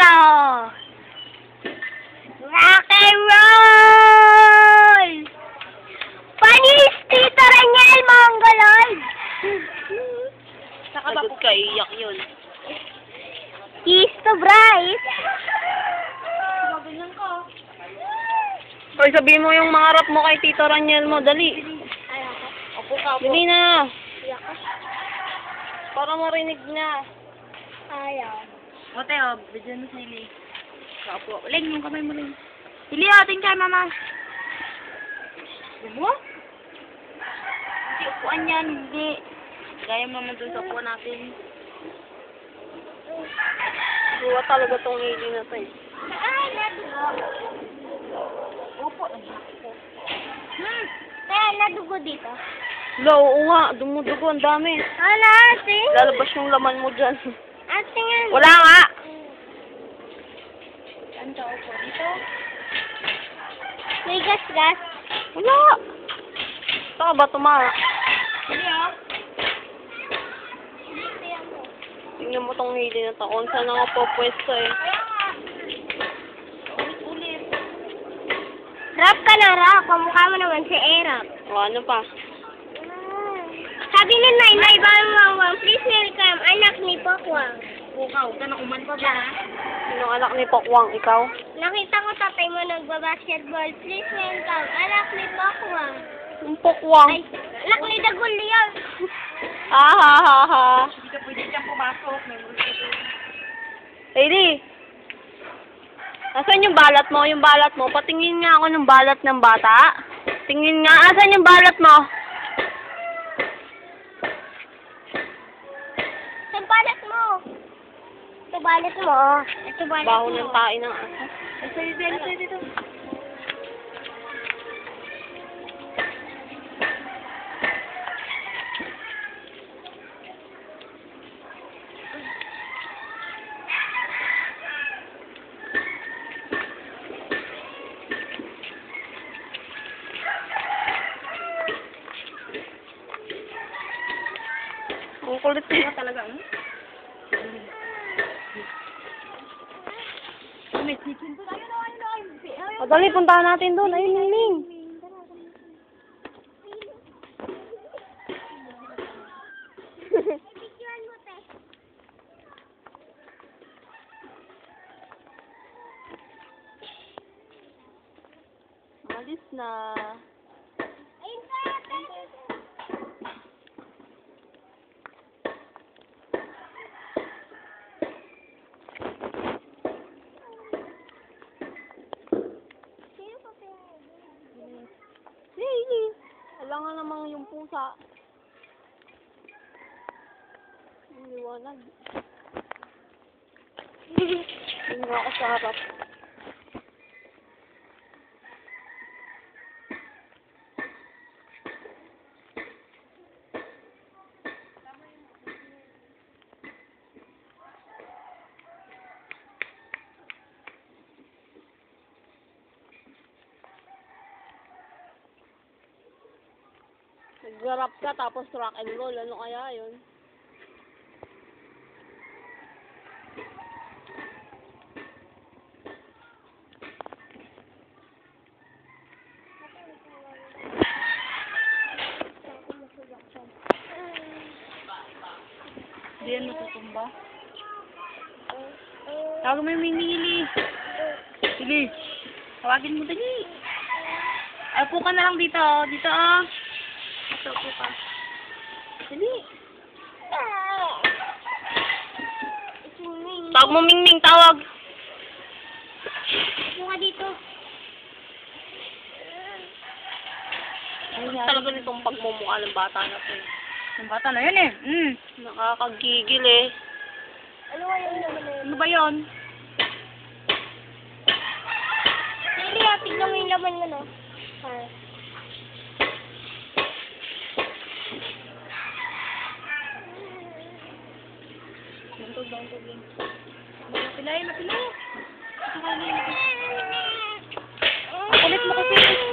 Solo! Rock and roll! Panis, Tito Raniel, Mongoloid! Sagot ka, iyak yun. Kiss to Bryce! Ganyan ka. Hoy, sabihin mo yung mga rap mo kay Tito Raniel mo, dali. Opo ka, opo. Dali na. Para marinig niya. Ayaw. Ote, bigyan mo si Ili. Opo. Uling, yung kamay mo rin. Ili, atin ka, mama. Mo? Hindi, upuan yan, hindi. Gaya mo naman dun sa upuan natin. Buwa talaga tong Ili na to eh. Ay, nadugo. Opo. Kaya nadugo dito. Wala, oo nga. Dumudugo, ang dami. Ano, ate? Lalabas yung laman mo dyan. Ate nga. Wala nga! Saan ka upo? Dito? May gas-gas? Wala! Saan ka ba tumara? Hindi ah. Dito yan mo. Tingnan mo tong Ili na to. Kung saan nga po pwesto eh. Kaya nga. Ulit. Rap ka na, rap. Kamukha mo naman si Erap. O, ano pa? Sabi ni Nainay, Bawang, please welcome, anak ni Pokwang. Bukaw, ka na uman pa ba ha? Sinong anak ni Pokwang? Ikaw? Nakita ko tatay mo nagbabasketball. Please welcome, anak ni Pokwang. Yung Pokwang. Ay, anak ni Dagul yan. Ha ha ha ha. Hindi ka pwede dyan pumasok. Lady! Asan yung balat mo? Yung balat mo? Patingin nga ako ng balat ng bata. Tingin nga. Asan yung balat mo? Saan balat mo? Ito balat mo. Ito balat Baho mo. ng tae ng asa. Ito dito. Ang kulit mo talaga. O, dali, puntahan natin doon. Ayun, Ning. Malis na. Ayun tayo, tayo. Hey, wala nga namang yung pusa. Ang liwanag. Hindi ako sa harap. Nag-rap ka tapos rock and roll. Ano kaya yun? Hindi yan matutumba. Tawag mo yung Mili. Mili. Tawagin mo dali. Ay, upo ka na lang dito. Dito ah. Ito, upo ka. Dali. Tawag mo Mingming, tawag. Upo ka dito. Talaga nitong pagmumukha ng bata na to. Yung bata na yun eh. Nakakagigil eh. Ano nga yung naman na yun? Ano ba yun? Lili, tignan mo yung laman mo, no? Ah. Bantog lang. Napilay. Ah. Kulit mo kasi.